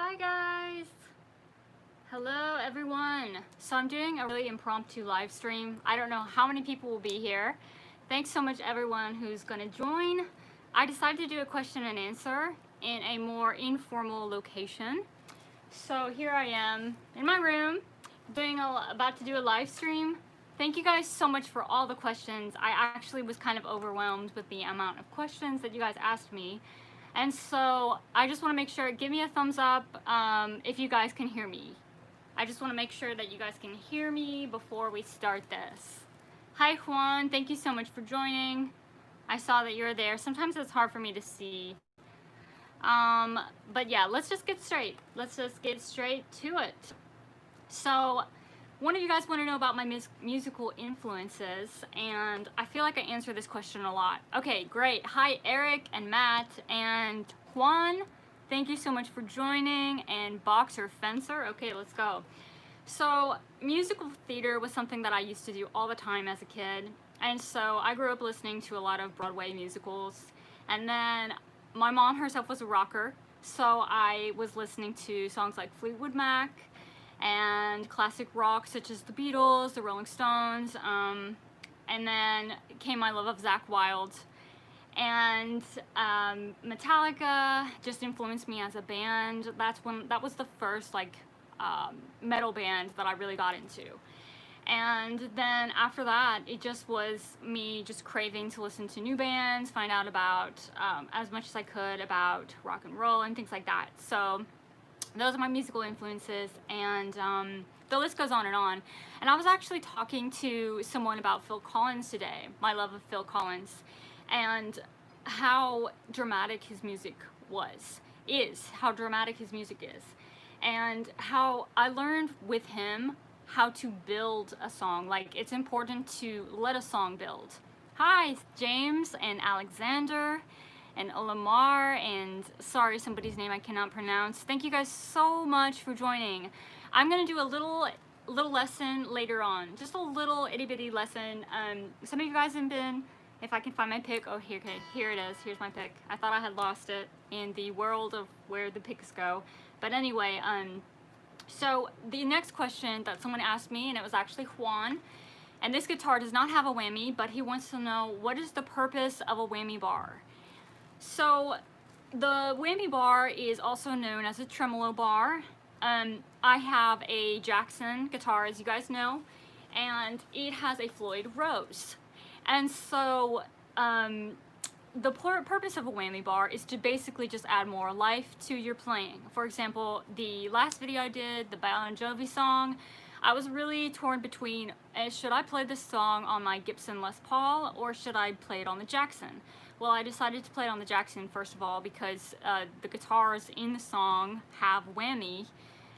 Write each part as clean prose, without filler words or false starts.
Hi guys! Hello everyone! So I'm doing a really impromptu live stream. I don't know how many people will be here. Thanks so much everyone who's going to join. I decided to do a question and answer in a more informal location. So here I am in my room about to do a live stream. Thank you guys so much for all the questions. I actually was kind of overwhelmed with the amount of questions that you guys asked me. And so I just want to make sure, give me a thumbs up if you guys can hear me. I just want to make sure that you guys can hear me before we start this. Hi Juan, thank you so much for joining. I saw that you're there. Sometimes it's hard for me to see. But yeah, let's just get straight. Let's just get straight to it. So one of you guys want to know about my musical influences, and I feel like I answer this question a lot. Okay, great. Hi, Eric and Matt and Juan. Thank you so much for joining. And Boxer Fencer. Okay, let's go. So musical theater was something that I used to do all the time as a kid. And so I grew up listening to a lot of Broadway musicals. And then my mom herself was a rocker. So I was listening to songs like Fleetwood Mac and classic rock such as the Beatles, the Rolling Stones, and then came my love of Zakk Wylde. And Metallica just influenced me as a band. That was the first metal band that I really got into. And then after that, it just was me just craving to listen to new bands, find out about as much as I could about rock and roll and things like that. So those are my musical influences, and the list goes on. And I was actually talking to someone about Phil Collins today, my love of Phil Collins, and how dramatic his music how dramatic his music is, and how I learned with him how to build a song. Like, it's important to let a song build. Hi, James and Alexander and Lamar, and sorry, somebody's name I cannot pronounce. Thank you guys so much for joining. I'm gonna do a little lesson later on, just a little itty bitty lesson. Some of you guys have been, if I can find my pick, oh here, okay, here it is, here's my pick. I thought I had lost it in the world of where the picks go, but anyway, so the next question that someone asked me, and it was actually Juan, and this guitar does not have a whammy, but he wants to know, what is the purpose of a whammy bar? So the whammy bar is also known as a tremolo bar. I have a Jackson guitar, as you guys know, and it has a Floyd Rose. And so the purpose of a whammy bar is to basically just add more life to your playing. For example, the last video I did, the Bon Jovi song, I was really torn between, should I play this song on my Gibson Les Paul or should I play it on the Jackson? Well, I decided to play it on the Jackson first of all because the guitars in the song have whammy,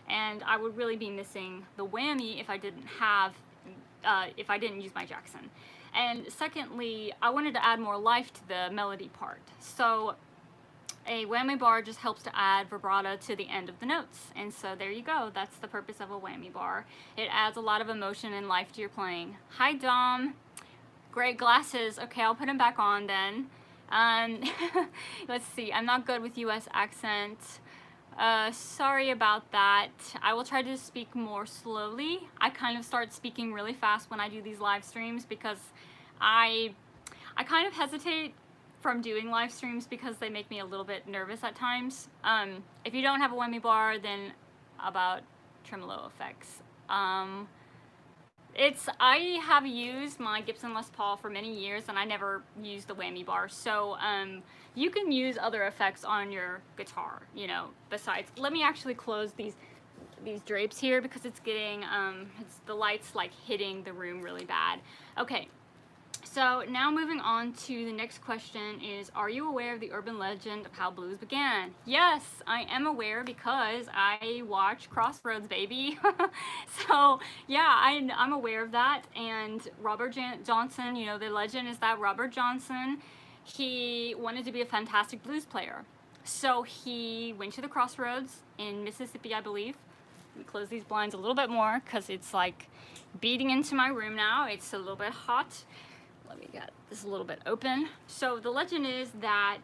and I would really be missing the whammy if I didn't use my Jackson. And secondly, I wanted to add more life to the melody part. So a whammy bar just helps to add vibrato to the end of the notes. And so there you go. That's the purpose of a whammy bar. It adds a lot of emotion and life to your playing. Hi, Dom. Great glasses. Okay, I'll put them back on then. Let's see. I'm not good with U.S. accent. Sorry about that. I will try to speak more slowly. I kind of start speaking really fast when I do these live streams because I kind of hesitate from doing live streams because they make me a little bit nervous at times. If you don't have a whammy bar, then about tremolo effects. I have used my Gibson Les Paul for many years and I never used the whammy bar. So you can use other effects on your guitar, you know, besides. Let me actually close these drapes here because it's getting, the light's like hitting the room really bad. Okay. So now moving on to the next question is, are you aware of the urban legend of how blues began? Yes, I am aware because I watch Crossroads, baby. So yeah, I'm aware of that. And Robert Johnson, you know, the legend is that Robert Johnson, he wanted to be a fantastic blues player. So he went to the Crossroads in Mississippi, I believe. Let me close these blinds a little bit more because it's like beating into my room now. It's a little bit hot. let me get this a little bit open. So the legend is that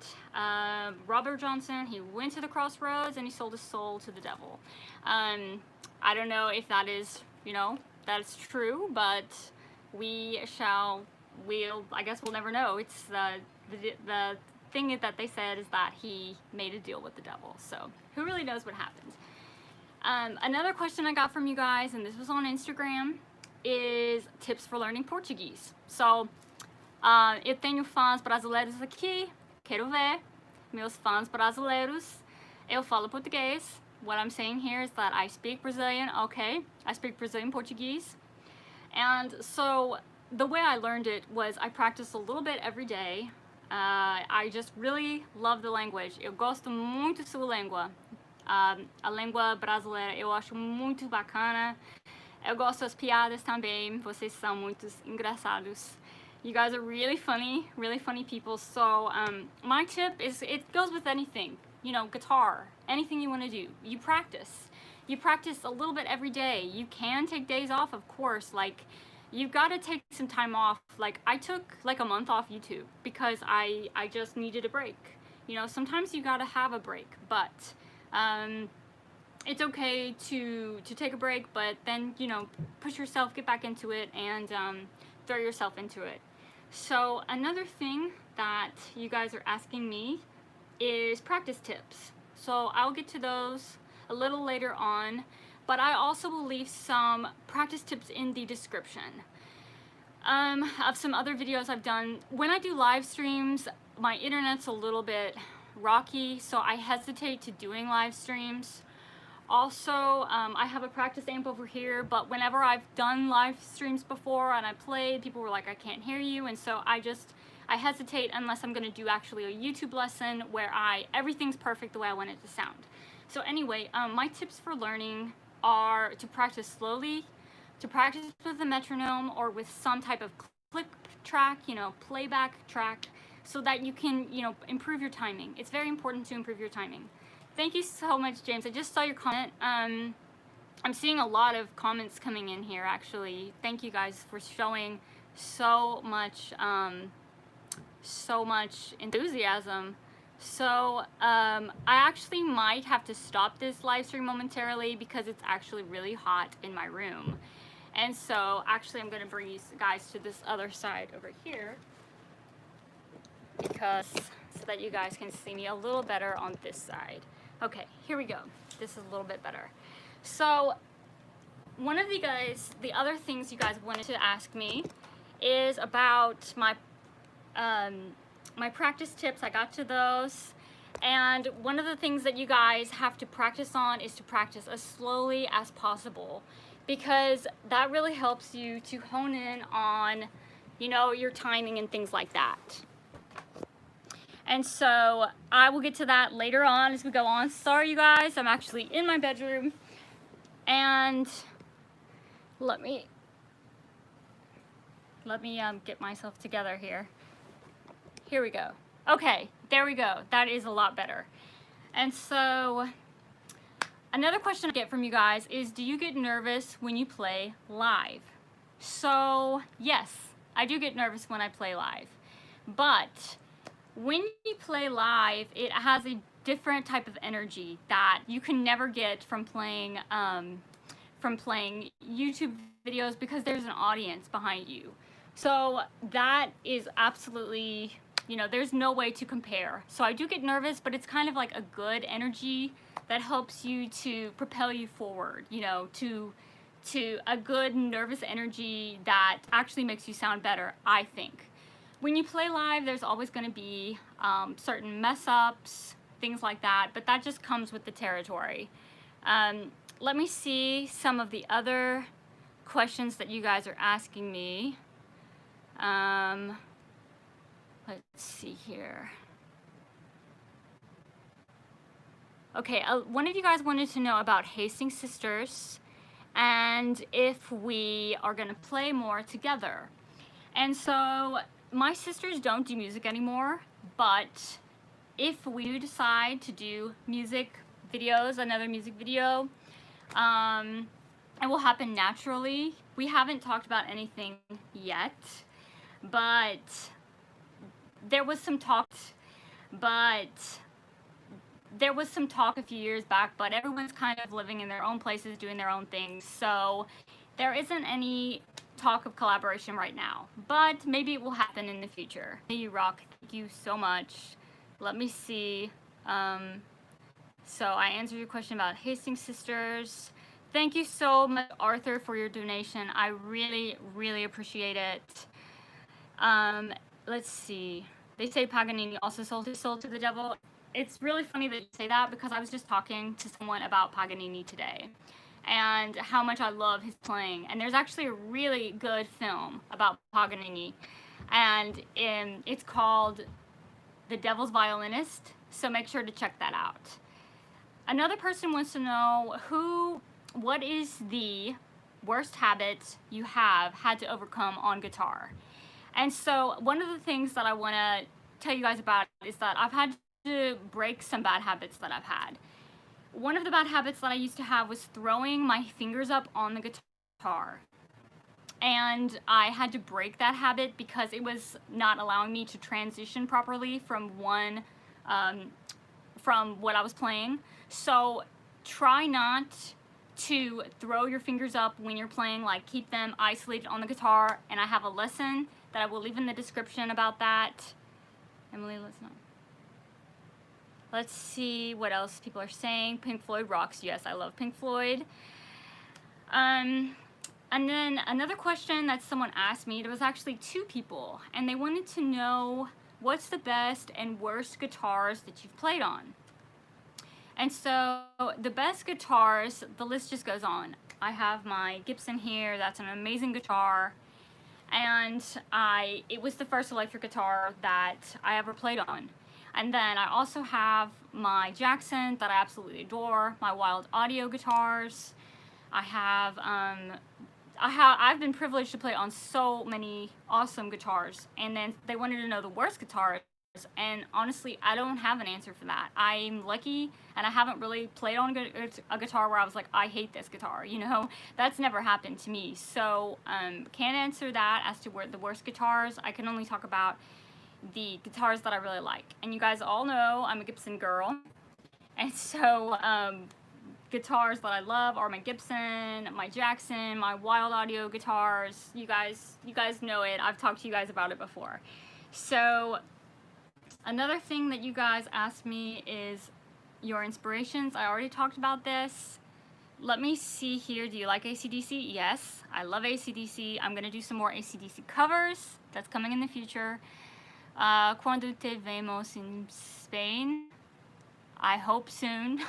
Robert Johnson, he went to the crossroads and he sold his soul to the devil. I don't know if that is, you know, that's true, but I guess we'll never know. It's the thing that they said is that he made a deal with the devil. So who really knows what happened? Another question I got from you guys, and this was on Instagram, is tips for learning Portuguese. So, eu tenho fãs brasileiros aqui, quero ver meus fãs brasileiros. Eu falo português. What I'm saying here is that I speak Brazilian, okay? I speak Brazilian Portuguese. And so, the way I learned it was I practiced a little bit every day. I just really love the language. Eu gosto muito da sua língua. A língua brasileira eu acho muito bacana. Eu gosto das piadas também. Vocês são muito engraçados. You guys are really funny people. So my tip is, it goes with anything. You know, guitar, anything you want to do. You practice. You practice a little bit every day. You can take days off, of course. Like, you've got to take some time off. Like, I took like a month off YouTube because I just needed a break. You know, sometimes you got to have a break, but it's okay to take a break, but then, you know, push yourself, get back into it, and throw yourself into it. So another thing that you guys are asking me is practice tips. So I'll get to those a little later on, but I also will leave some practice tips in the description of some other videos I've done. When I do live streams, my internet's a little bit rocky, so I hesitate to doing live streams. Also, I have a practice amp over here, but whenever I've done live streams before and I played, people were like, I can't hear you, and so I hesitate unless I'm gonna do actually a YouTube lesson where everything's perfect the way I want it to sound. So anyway, my tips for learning are to practice slowly, to practice with a metronome or with some type of click track, you know, playback track, so that you can, you know, improve your timing. It's very important to improve your timing. Thank you so much, James. I just saw your comment. I'm seeing a lot of comments coming in here, actually. Thank you guys for showing so much enthusiasm. So I actually might have to stop this live stream momentarily because it's actually really hot in my room. And so actually I'm gonna bring you guys to this other side over here, because so that you guys can see me a little better on this side. Okay, here we go. This is a little bit better. So one of the other things you guys wanted to ask me is about my my practice tips. I got to those, and one of the things that you guys have to practice on is to practice as slowly as possible, because that really helps you to hone in on, you know, your timing and things like that. And so I will get to that later on as we go on. Sorry, you guys, I'm actually in my bedroom, and let me get myself together here. Here we go. Okay, there we go. That is a lot better. And so another question I get from you guys is, do you get nervous when you play live? So yes, I do get nervous when I play live, but when you play live, it has a different type of energy that you can never get from playing YouTube videos, because there's an audience behind you. So that is absolutely, you know, there's no way to compare. So I do get nervous, but it's kind of like a good energy that helps you to propel you forward, you know, to a good nervous energy that actually makes you sound better, I think. When you play live, there's always going to be certain mess-ups, things like that, but that just comes with the territory. Let me see some of the other questions that you guys are asking me. Let's see here. Okay, one of you guys wanted to know about Hastings Sisters and if we are going to play more together. And so my sisters don't do music anymore, but if we do decide to do music videos, another music video, it will happen naturally. We haven't talked about anything yet, but there was some talk, a few years back, but everyone's kind of living in their own places, doing their own things, so there isn't any talk of collaboration right now, but maybe it will happen in the future. Hey, you rock. Thank you so much. Let me see. So I answered your question about Hastings sisters. Thank you so much, Arthur, for your donation. I really, really appreciate it. Let's see. They say Paganini also sold his soul to the devil. It's really funny that you say that, because I was just talking to someone about Paganini today and how much I love his playing. And there's actually a really good film about Paganini, and it's called The Devil's Violinist, so make sure to check that out. Another person wants to know what is the worst habit you have had to overcome on guitar? And so one of the things that I want to tell you guys about is that I've had to break some bad habits that I've had. One of the bad habits that I used to have was throwing my fingers up on the guitar. And I had to break that habit because it was not allowing me to transition properly from what I was playing. So try not to throw your fingers up when you're playing, like keep them isolated on the guitar, and I have a lesson that I will leave in the description about that. Emily, let's see what else people are saying. Pink Floyd rocks. Yes, I love Pink Floyd. And then another question that someone asked me, there was actually two people, and they wanted to know what's the best and worst guitars that you've played on. And so the best guitars, the list just goes on. I have my Gibson here. That's an amazing guitar. And it was the first electric guitar that I ever played on. And then I also have my Jackson that I absolutely adore, my Wild Audio guitars. I've been privileged to play on so many awesome guitars. And then they wanted to know the worst guitars. And honestly, I don't have an answer for that. I'm lucky, and I haven't really played on a guitar where I was like, I hate this guitar, you know? That's never happened to me. So, can't answer that as to where the worst guitars. I can only talk about the guitars that I really like. And you guys all know I'm a Gibson girl. And so, guitars that I love are my Gibson, my Jackson, my Wild Audio guitars. You guys know it. I've talked to you guys about it before. So, another thing that you guys asked me is your inspirations. I already talked about this. Let me see here. Do you like AC/DC? Yes, I love AC/DC. I'm going to do some more AC/DC covers. That's coming in the future. Cuando te vemos in Spain? I hope soon.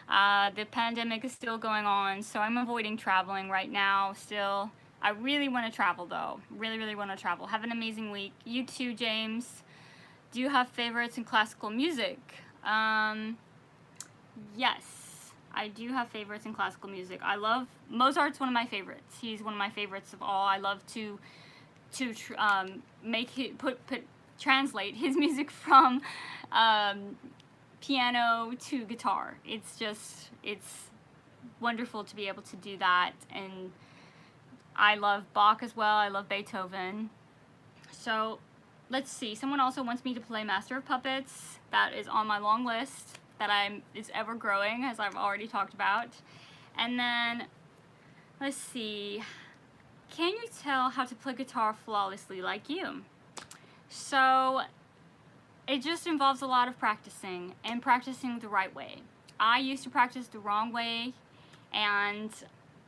The pandemic is still going on, so I'm avoiding traveling right now still. I really want to travel, though. Really, really want to travel. Have an amazing week. You too, James. Do you have favorites in classical music? Yes, I do have favorites in classical music. I love Mozart's one of my favorites. He's one of my favorites of all. I love to translate his music from piano to guitar. It's wonderful to be able to do that. And I love Bach as well. I love Beethoven. So let's see. Someone also wants me to play Master of Puppets. That is on my long list that it's ever growing, as I've already talked about. And then, let's see. Can you tell how to play guitar flawlessly like you? So, it just involves a lot of practicing, and practicing the right way. I used to practice the wrong way, and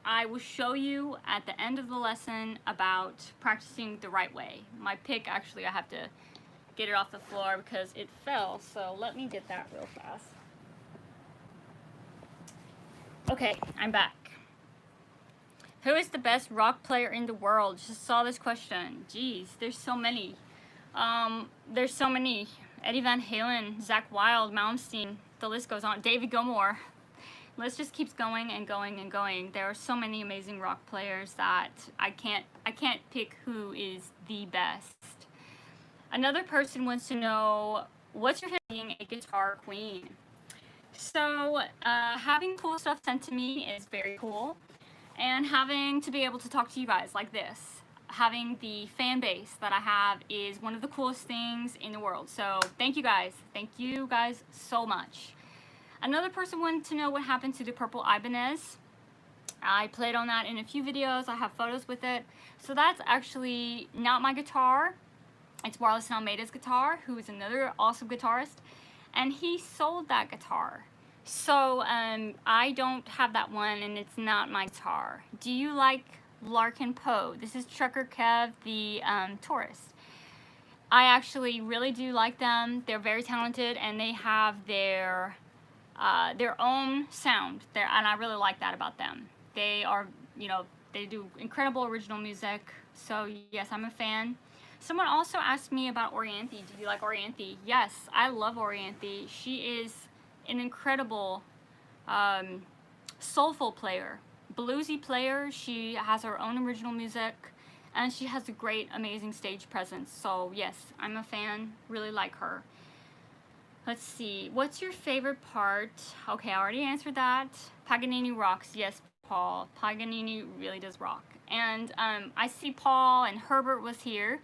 I will show you at the end of the lesson about practicing the right way. My pick, actually, I have to get it off the floor because it fell, so let me get that real fast. Okay, I'm back. Who is the best rock player in the world? Just saw this question. Jeez, there's so many. There's so many. Eddie Van Halen, Zakk Wylde, Malmsteen, the list goes on. David Gilmour. List just keeps going and going and going. There are so many amazing rock players that I can't pick who is the best. Another person wants to know, what's your favorite being a guitar queen? So, having cool stuff sent to me is very cool. And having to be able to talk to you guys like this. having the fan base that I have is one of the coolest things in the world. So thank you guys. Thank you guys so much. Another person wanted to know what happened to the purple Ibanez. I played on that in a few videos. I have photos with it. So that's actually not my guitar. It's Warless and Almeida's guitar, who is another awesome guitarist. And he sold that guitar. So I don't have that one, and it's not my guitar. Do you like Larkin Poe? This is Trucker Kev, the tourist. I actually really do like them. They're very talented, and they have their own sound there, and I really like that about them. They are, you know, they do incredible original music. So yes, I'm a fan. Someone also asked me about Orianthi. Do you like Orianthi? Yes, I love Orianthi. She is an incredible soulful player, bluesy player. She has her own original music, and she has a great, amazing stage presence. So yes, I'm a fan, really like her. Let's see, what's your favorite part? Okay, I already answered that. Paganini rocks. Yes, Paul, Paganini really does rock. And I see Paul and Herbert was here.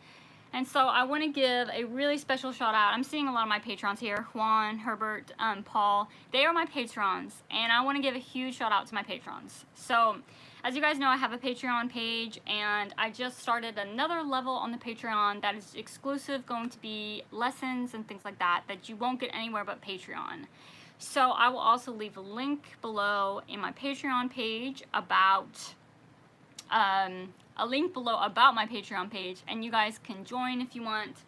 And so I want to give a really special shout out. I'm seeing a lot of my patrons here. Juan, Herbert, Paul. They are my patrons. And I want to give a huge shout out to my patrons. So, as you guys know, I have a Patreon page. And I just started another level on the Patreon that is exclusive, going to be lessons and things like that you won't get anywhere but Patreon. So I will also leave a link below in my Patreon page about my Patreon page, and you guys can join if you want.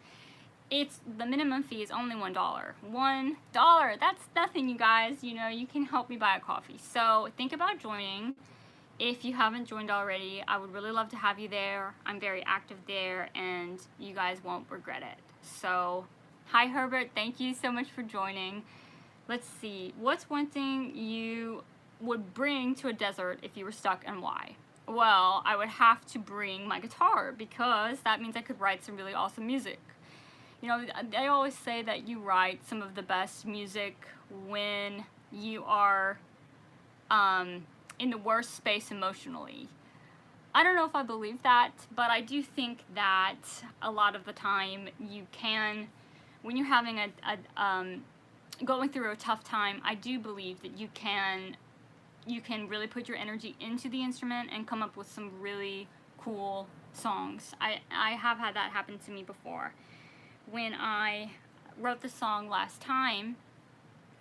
The minimum fee is only $1. $1, that's nothing, you guys. You know, you can help me buy a coffee. So think about joining. If you haven't joined already, I would really love to have you there. I'm very active there, and you guys won't regret it. So, hi Herbert, thank you so much for joining. Let's see, what's one thing you would bring to a desert if you were stuck, and why? Well, I would have to bring my guitar, because that means I could write some really awesome music. You know, they always say that you write some of the best music when you are in the worst space emotionally. I don't know if I believe that, but I do think that a lot of the time you can, when you're having going through a tough time, I do believe that you can really put your energy into the instrument and come up with some really cool songs. I have had that happen to me before. When I wrote the song last time,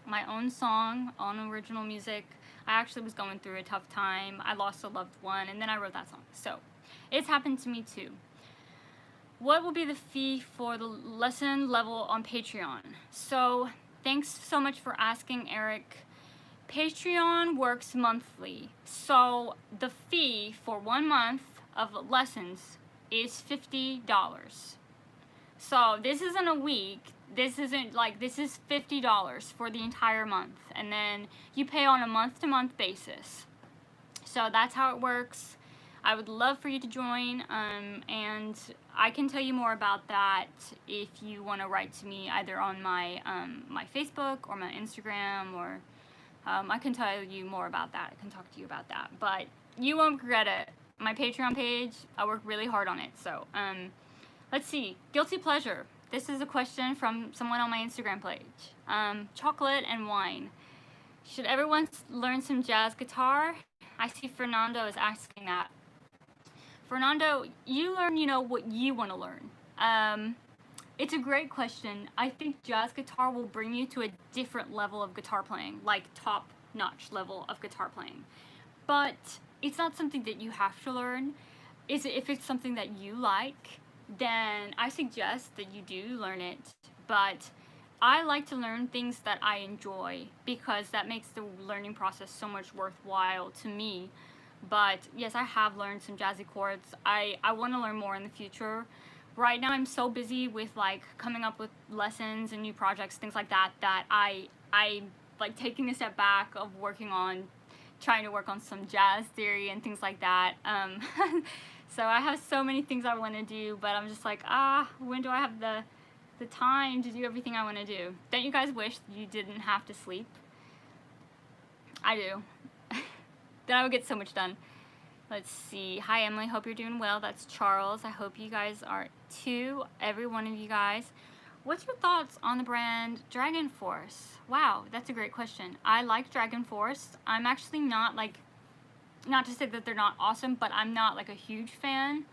my own song on original music, I actually was going through a tough time. I lost a loved one, and then I wrote that song. So it's happened to me too. What will be the fee for the lesson level on Patreon? So thanks so much for asking, Eric. Patreon works monthly, so the fee for 1 month of lessons is $50. So this isn't a week, this is $50 for the entire month, and then you pay on a month-to-month basis. So that's how it works. I would love for you to join, and I can tell you more about that if you want to write to me either on my my Facebook or my Instagram, or I can tell you more about that. I can talk to you about that, but you won't regret it. My Patreon page, I work really hard on it. So let's see, guilty pleasure. This is a question from someone on my Instagram page. Chocolate and wine. Should everyone learn some jazz guitar? I see Fernando is asking that. Fernando, you learn, you know, what you want to learn. It's a great question. I think jazz guitar will bring you to a different level of guitar playing, like top-notch level of guitar playing. But it's not something that you have to learn. If it's something that you like, then I suggest that you do learn it. But I like to learn things that I enjoy, because that makes the learning process so much worthwhile to me. But yes, I have learned some jazzy chords. I want to learn more in the future. Right now I'm so busy with like coming up with lessons and new projects, things like that, that I like taking a step back of trying to work on some jazz theory and things like that. So I have so many things I want to do, but I'm just like, when do I have the time to do everything I want to do? Don't you guys wish you didn't have to sleep? I do. Then I would get so much done. Let's see. Hi, Emily. Hope you're doing well. That's Charles. I hope you guys are too. Every one of you guys. What's your thoughts on the brand Dragon Force? Wow, that's a great question. I like Dragon Force. I'm actually not like, not to say that they're not awesome, but I'm not like a huge fan.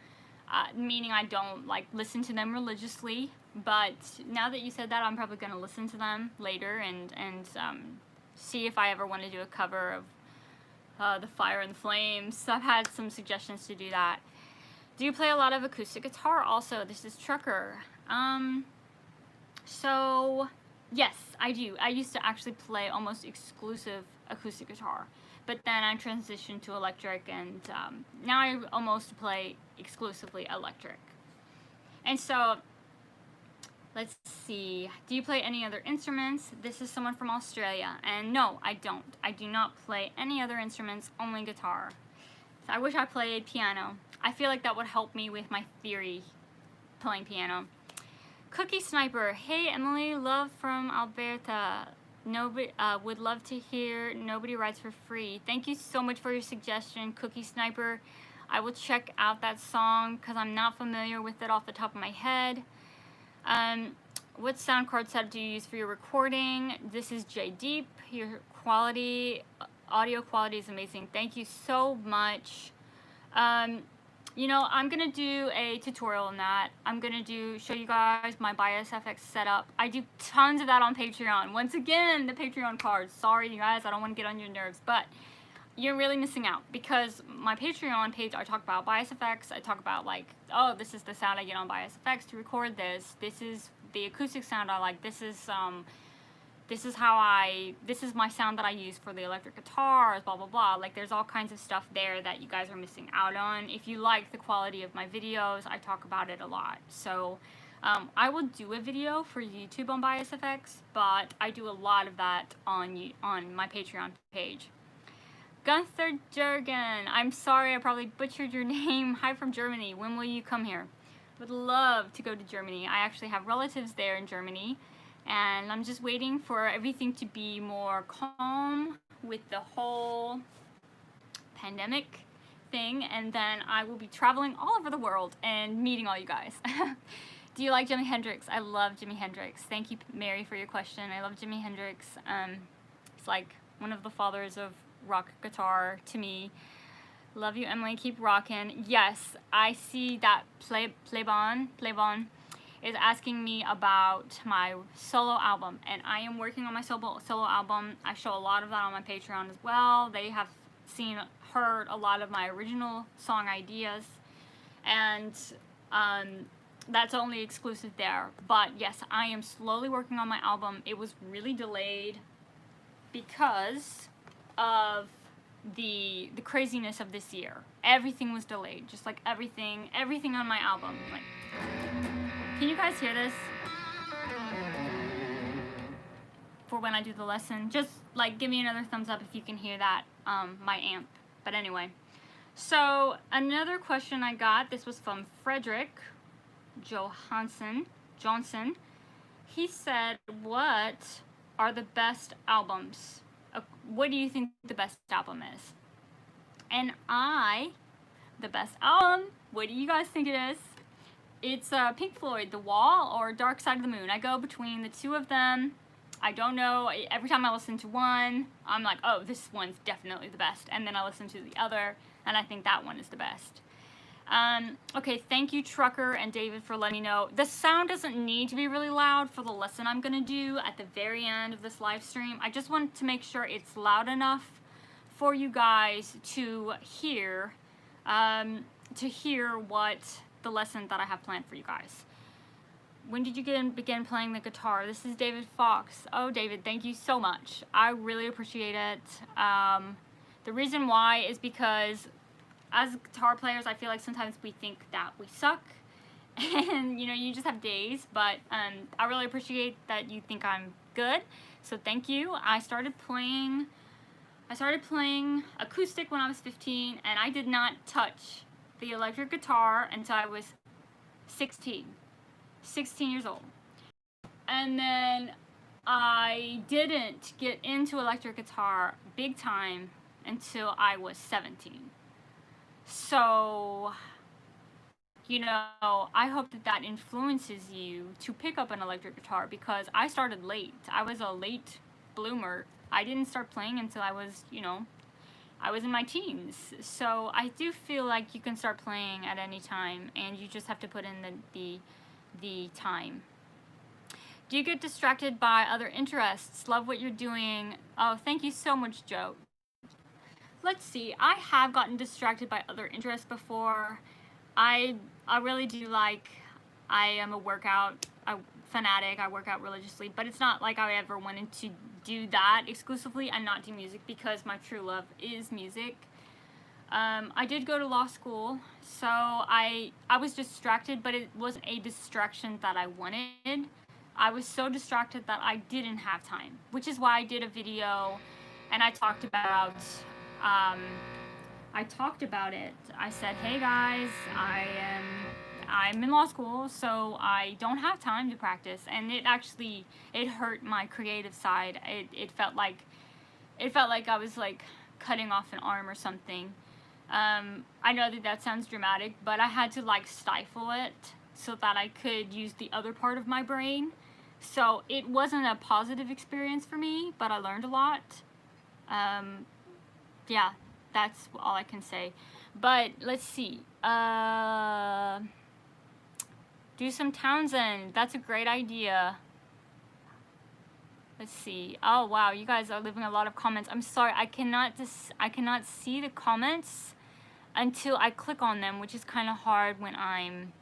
Meaning I don't like listen to them religiously. But now that you said that, I'm probably gonna listen to them later and see if I ever want to do a cover of The Fire and the Flames. So I've had some suggestions to do that. Do you play a lot of acoustic guitar also? This is Trucker. So yes, I do. I used to actually play almost exclusive acoustic guitar, but then I transitioned to electric, and now I almost play exclusively electric. And so let's see. Do you play any other instruments? This is someone from Australia. And no, I don't. I do not play any other instruments, only guitar. So I wish I played piano. I feel like that would help me with my theory playing piano. Cookie Sniper. Hey, Emily. Love from Alberta. Nobody would love to hear Nobody Rides for Free. Thank you so much for your suggestion, Cookie Sniper. I will check out that song because I'm not familiar with it off the top of my head. What sound card setup do you use for your recording? This is J Deep. Your audio quality is amazing. Thank you so much. You know, I'm gonna do a tutorial on that. I'm gonna show you guys my Bias FX setup. I do tons of that on Patreon. Once again, the Patreon cards. Sorry, you guys, I don't want to get on your nerves, but you're really missing out because my Patreon page, I talk about Bias FX. I talk about like, oh, this is the sound I get on Bias FX to record this. This is the acoustic sound I like. This is my sound that I use for the electric guitars, blah, blah, blah. Like, there's all kinds of stuff there that you guys are missing out on. If you like the quality of my videos, I talk about it a lot. So, I will do a video for YouTube on Bias FX, but I do a lot of that on my Patreon page. Gunther Jurgen, I'm sorry, I probably butchered your name. Hi from Germany. When will you come here? Would love to go to Germany. I actually have relatives there in Germany, and I'm just waiting for everything to be more calm with the whole pandemic thing, and then I will be traveling all over the world and meeting all you guys. Do you like Jimi Hendrix? I love Jimi Hendrix. Thank you, Mary, for your question. I love Jimi Hendrix. It's like one of the fathers of rock guitar to me. Love you, Emily. Keep rocking. Yes, I see that Playbon is asking me about my solo album, and I am working on my solo album. I show a lot of that on my Patreon as well. They have heard a lot of my original song ideas, and that's only exclusive there. But yes, I am slowly working on my album. It was really delayed because of the craziness of this year. Everything was delayed, just like everything on my album. Like, can you guys hear this? For when I do the lesson, just like give me another thumbs up if you can hear that, my amp. But anyway, so another question I got, this was from Frederick Johnson. He said, what are the best albums? What do you think the best album is? And the best album, what do you guys think it is? It's Pink Floyd, The Wall, or Dark Side of the Moon. I go between the two of them. I don't know. Every time I listen to one, I'm like, oh, this one's definitely the best. And then I listen to the other, and I think that one is the best. Okay, thank you, Trucker and David, for letting me know. The sound doesn't need to be really loud for the lesson I'm going to do at the very end of this live stream. I just want to make sure it's loud enough for you guys to hear what the lesson that I have planned for you guys. When did you begin playing the guitar? This is David Fox. Oh, David, thank you so much. I really appreciate it. The reason why is because as guitar players, I feel like sometimes we think that we suck, and you know, you just have days, but I really appreciate that you think I'm good, so thank you. I started playing acoustic when I was 15, and I did not touch the electric guitar until I was 16 years old. And then I didn't get into electric guitar big time until I was 17. So, you know, I hope that that influences you to pick up an electric guitar, because I started late. I was a late bloomer. I didn't start playing until I was, you know, I was in my teens. So I do feel like you can start playing at any time, and you just have to put in the time. Do you get distracted by other interests? Love what you're doing. Oh, thank you so much, Joe. Let's see. I have gotten distracted by other interests before. I really do like, I am a workout fanatic. I work out religiously, but it's not like I ever wanted to do that exclusively and not do music, because my true love is music. I did go to law school, so I was distracted, but it wasn't a distraction that I wanted. I was so distracted that I didn't have time, which is why I did a video and I talked about it. I said, hey guys, I'm in law school, so I don't have time to practice, and it hurt my creative side. It felt like I was like cutting off an arm or something. I know that sounds dramatic, but I had to like stifle it so that I could use the other part of my brain. So it wasn't a positive experience for me, but I learned a lot. Yeah, that's all I can say. But let's see. Do some Townsend. That's a great idea. Let's see. Oh wow, you guys are leaving a lot of comments. I'm sorry, I cannot see the comments until I click on them, which is kind of hard when I'm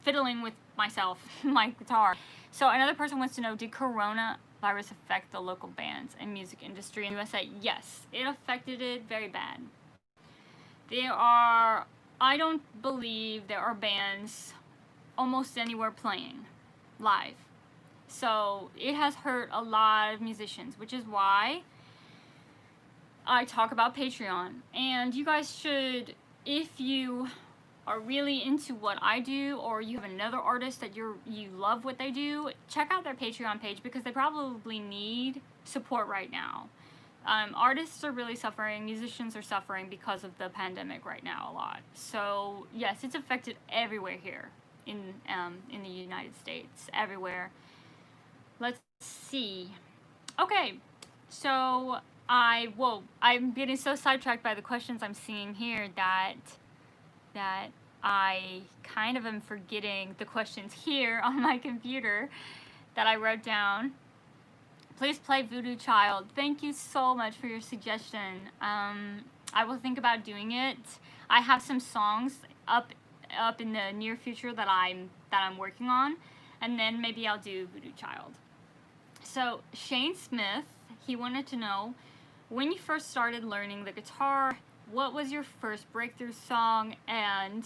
fiddling with myself, my guitar. So another person wants to know, did coronavirus affect the local bands and music industry in the USA? Yes, it affected it very bad. I don't believe there are bands almost anywhere playing live. So it has hurt a lot of musicians, which is why I talk about Patreon. And you guys should, if you are really into what I do, or you have another artist that you love what they do, check out their Patreon page, because they probably need support right now. Artists are really suffering, musicians are suffering because of the pandemic right now a lot. So yes, it's affected everywhere here in the United States, everywhere. Let's see. Okay, so I'm getting so sidetracked by the questions I'm seeing here that I kind of am forgetting the questions here on my computer that I wrote down. Please play Voodoo Child. Thank you so much for your suggestion. I will think about doing it. I have some songs up in the near future that I'm working on, and then maybe I'll do Voodoo Child. So Shane Smith, he wanted to know, when you first started learning the guitar, what was your first breakthrough song, and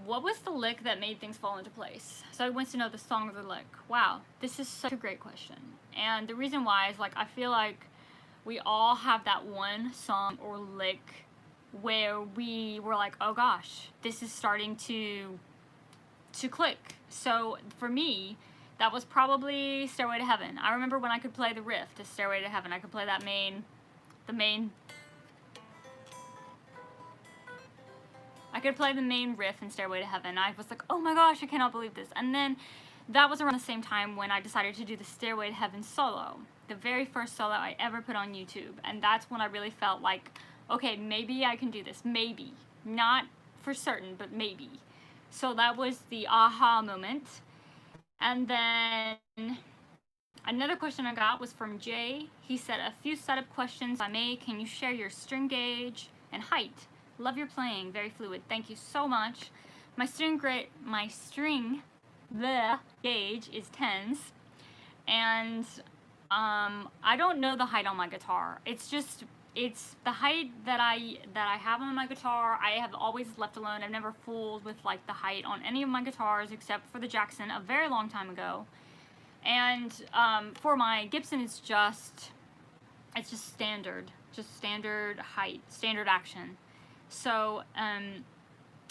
what was the lick that made things fall into place? So he wants to know the song or the lick. Wow, this is such a great question. And the reason why is, like, I feel like we all have that one song or lick where we were like, oh gosh, this is starting to click. So for me, that was probably Stairway to Heaven. I remember when I could play the riff to Stairway to Heaven. I could play that I could play the main riff in Stairway to Heaven. I was like, oh my gosh, I cannot believe this. And then that was around the same time when I decided to do the Stairway to Heaven solo. The very first solo I ever put on YouTube. And that's when I really felt like, okay, maybe I can do this. Maybe. Not for certain, but maybe. So that was the aha moment. And then another question I got was from Jay. He said, a few setup questions I may. Can you share your string gauge and height? Love your playing, very fluid. Thank you so much. My string gauge is 10s, and I don't know the height on my guitar. It's the height that I have on my guitar. I have always left alone. I've never fooled with like the height on any of my guitars except for the Jackson a very long time ago. And for my Gibson, it's just standard height, standard action. So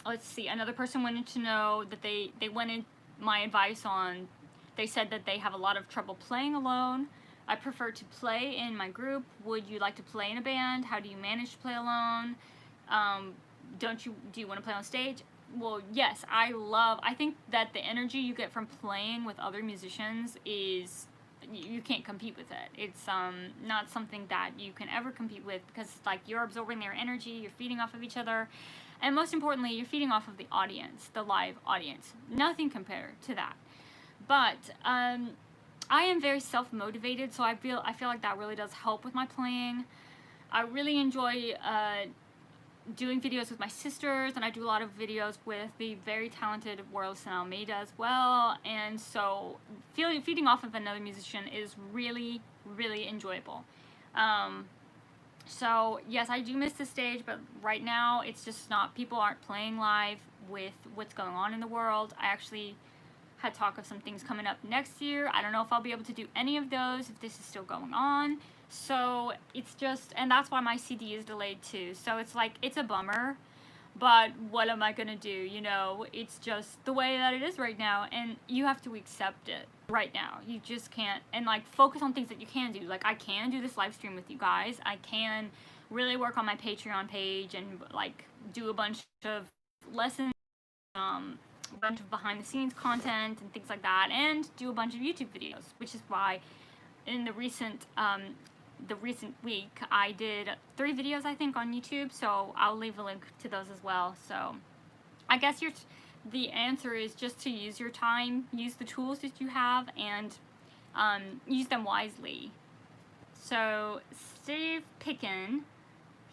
let's see. Another person wanted to know that they wanted my advice on. They said that they have a lot of trouble playing alone, I prefer to play in my group. Would you like to play in a band? How do you manage to play alone? Do you want to play on stage? Well, yes, I think that the energy you get from playing with other musicians is, you can't compete with it. It's not something that you can ever compete with, because like you're absorbing their energy, you're feeding off of each other, and most importantly, you're feeding off of the audience, the live audience. Nothing compared to that. But I am very self-motivated, so I feel like that really does help with my playing. I really enjoy doing videos with my sisters, and I do a lot of videos with the very talented Warlison Almeida as well, and so feeding off of another musician is really, really enjoyable. So yes, I do miss the stage, but right now it's just not, people aren't playing live with what's going on in the world. I actually had talk of some things coming up next year. I don't know if I'll be able to do any of those if this is still going on. So it's just, and that's why my CD is delayed too. So it's like, it's a bummer, but what am I gonna do? You know, it's just the way that it is right now, and you have to accept it right now. You just can't, and like focus on things that you can do. Like I can do this live stream with you guys. I can really work on my Patreon page and like do a bunch of lessons, a bunch of behind the scenes content and things like that, and do a bunch of YouTube videos, which is why in the recent week I did 3 videos I think on YouTube, so I'll leave a link to those as well. So I guess the answer is just to use your time, use the tools that you have, and use them wisely. So Steve Pickin,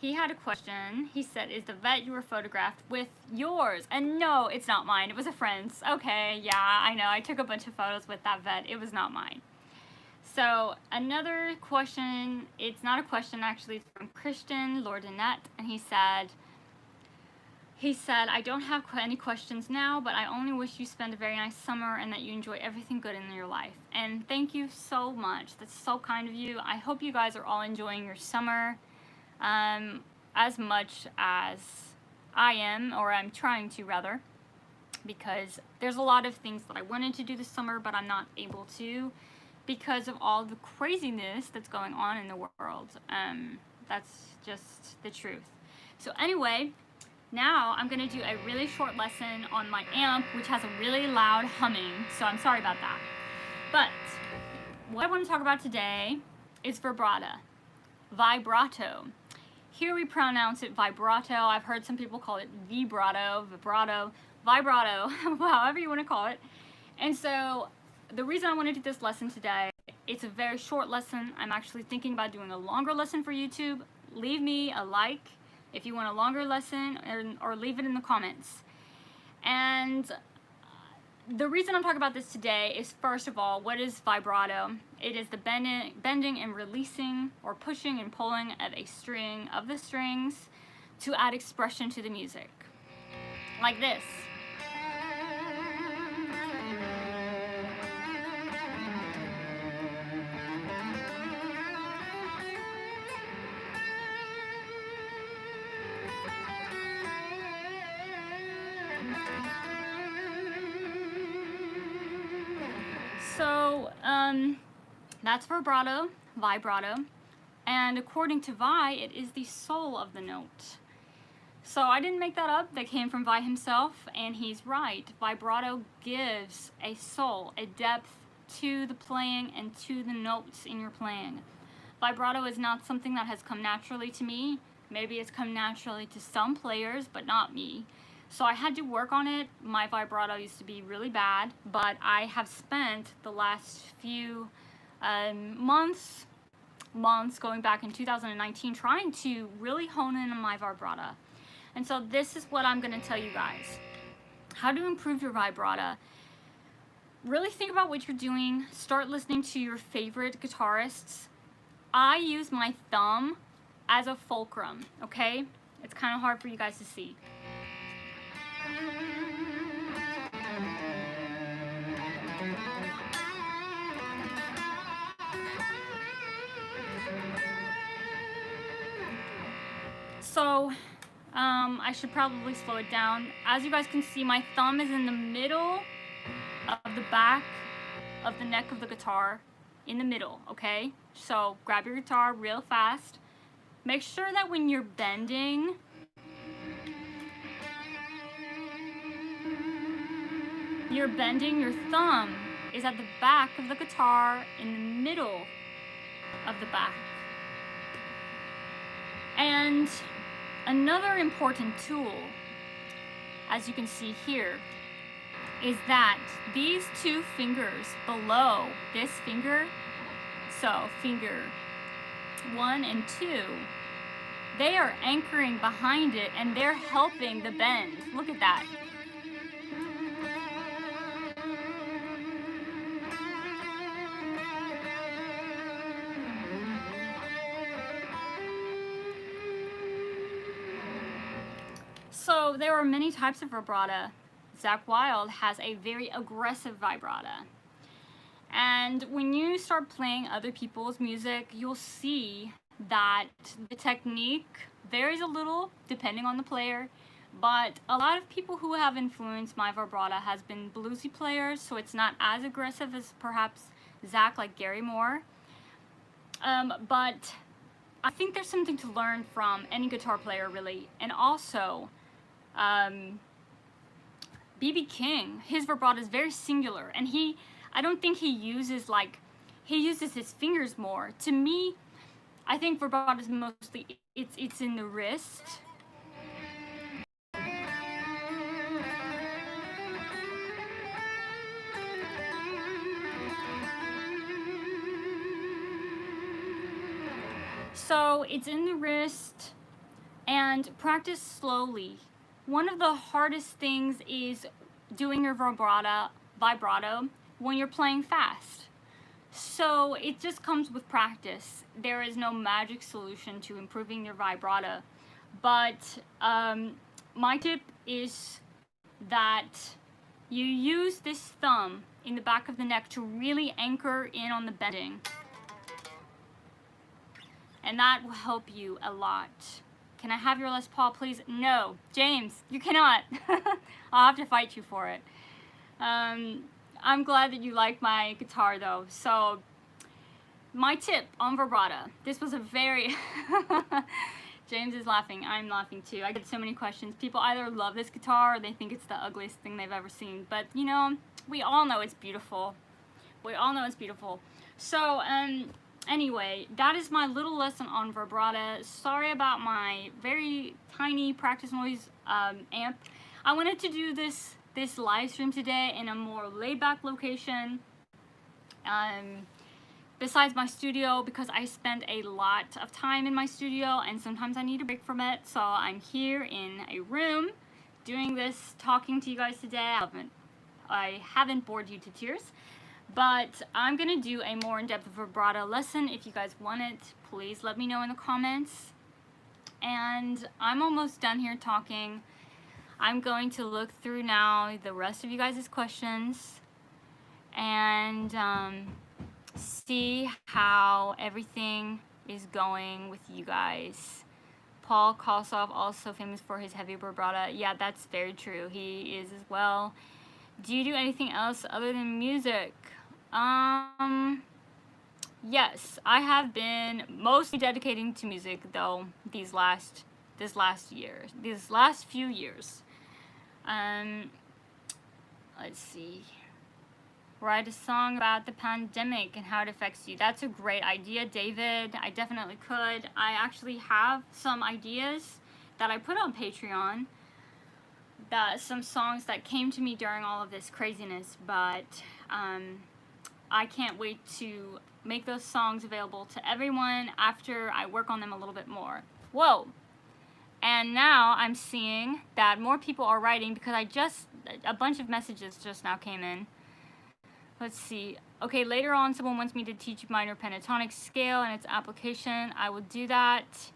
he had a question. He said, is the vet you were photographed with yours? And no, it's not mine. It was a friend's. Okay, yeah, I know. I took a bunch of photos with that vet. It was not mine. So another question, it's not a question actually, it's from Christian Lordinette, and he said, I don't have any questions now, but I only wish you spend a very nice summer and that you enjoy everything good in your life. And thank you so much. That's so kind of you. I hope you guys are all enjoying your summer as much as I am, or I'm trying to rather, because there's a lot of things that I wanted to do this summer, but I'm not able to, because of all the craziness that's going on in the world. That's just the truth. So anyway, now I'm gonna do a really short lesson on my amp, which has a really loud humming, so I'm sorry about that. But what I want to talk about today is vibrato. Vibrato. Here we pronounce it vibrato. I've heard some people call it vibrato, vibrato, however you want to call it. And so the reason I want to do this lesson today, it's a very short lesson. I'm actually thinking about doing a longer lesson for YouTube. Leave me a like if you want a longer lesson, or leave it in the comments. And the reason I'm talking about this today is, first of all, what is vibrato? It is the bending and releasing, or pushing and pulling of a string of the strings to add expression to the music. Like this. So, that's vibrato, and according to Vi, it is the soul of the note. So I didn't make that up, that came from Vi himself, and he's right. Vibrato gives a soul, a depth to the playing and to the notes in your playing. Vibrato is not something that has come naturally to me. Maybe it's come naturally to some players, but not me. So I had to work on it. My vibrato used to be really bad, but I have spent the last few months going back in 2019 trying to really hone in on my vibrato. And so this is what I'm going to tell you guys. How to improve your vibrato. Really think about what you're doing. Start listening to your favorite guitarists. I use my thumb as a fulcrum, okay? It's kind of hard for you guys to see. So, I should probably slow it down. As you guys can see, my thumb is in the middle of the back of the neck of the guitar. in the middle, okay? So grab your guitar real fast. Make sure that when you're bending, your thumb is at the back of the guitar in the middle of the back. And another important tool, as you can see here, is that these two fingers below this finger, so finger 1 and 2, they are anchoring behind it and they're helping the bend. Look at that. So there are many types of vibrato. Zakk Wylde has a very aggressive vibrato. And when you start playing other people's music, you'll see that the technique varies a little depending on the player. But a lot of people who have influenced my vibrato has been bluesy players, so it's not as aggressive as perhaps Zakk, like Gary Moore. But I think there's something to learn from any guitar player, really. And also, B.B. King, his vibrato is very singular, and I don't think he uses his fingers more. To me, I think vibrato is mostly, it's in the wrist. So it's in the wrist, and practice slowly. One of the hardest things is doing your vibrato when you're playing fast. So it just comes with practice. There is no magic solution to improving your vibrato. But my tip is that you use this thumb in the back of the neck to really anchor in on the bending. And that will help you a lot. Can I have your Les Paul, please? No, James, you cannot. I'll have to fight you for it. I'm glad that you like my guitar though. So, my tip on vibrato. This was a very... James is laughing. I'm laughing too. I get so many questions. People either love this guitar or they think it's the ugliest thing they've ever seen. But, you know, we all know it's beautiful. We all know it's beautiful. So, anyway, that is my little lesson on vibrato. Sorry about my very tiny practice noise amp. I wanted to do this live stream today in a more laid-back location besides my studio, because I spend a lot of time in my studio and sometimes I need a break from it. So I'm here in a room doing this, talking to you guys today. I haven't bored you to tears. But I'm going to do a more in-depth vibrato lesson. If you guys want it, please let me know in the comments. And I'm almost done here talking. I'm going to look through now the rest of you guys' questions and see how everything is going with you guys. Paul Kossoff, also famous for his heavy vibrato. Yeah, that's very true. He is as well. Do you do anything else other than music? Yes, I have been mostly dedicating to music though these last few years. Let's see. Write a song about the pandemic and how it affects you. That's a great idea, David. I definitely could. I actually have some ideas that I put on Patreon. Some songs that came to me during all of this craziness, but I can't wait to make those songs available to everyone after I work on them a little bit more. Whoa! And now I'm seeing that more people are writing because a bunch of messages just now came in. Let's see. Okay, later on someone wants me to teach minor pentatonic scale and its application. I will do that.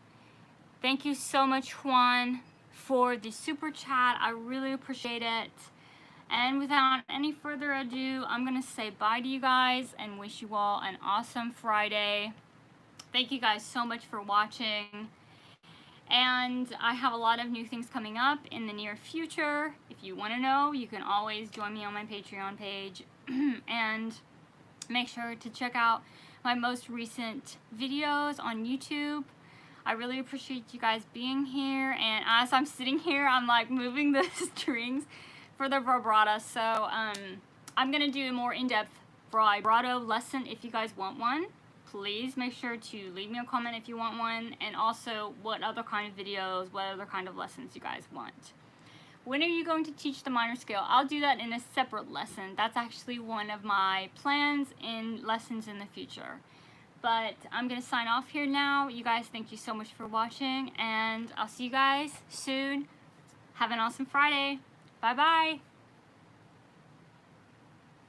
Thank you so much, Juan, for the super chat. I really appreciate it. And without any further ado, I'm going to say bye to you guys and wish you all an awesome Friday. Thank you guys so much for watching. And I have a lot of new things coming up in the near future. If you want to know, you can always join me on my Patreon page. And Make sure to check out my most recent videos on YouTube. I really appreciate you guys being here, and as I'm sitting here, I'm like moving the strings for the vibrato. So I'm gonna do a more in-depth vibrato lesson if you guys want one. Please make sure to leave me a comment if you want one, and also what other kind of videos, what other kind of lessons you guys want. When are you going to teach the minor scale? I'll do that in a separate lesson. That's actually one of my plans in lessons in the future. But I'm going to sign off here now. You guys, thank you so much for watching, and I'll see you guys soon. Have an awesome Friday. Bye-bye.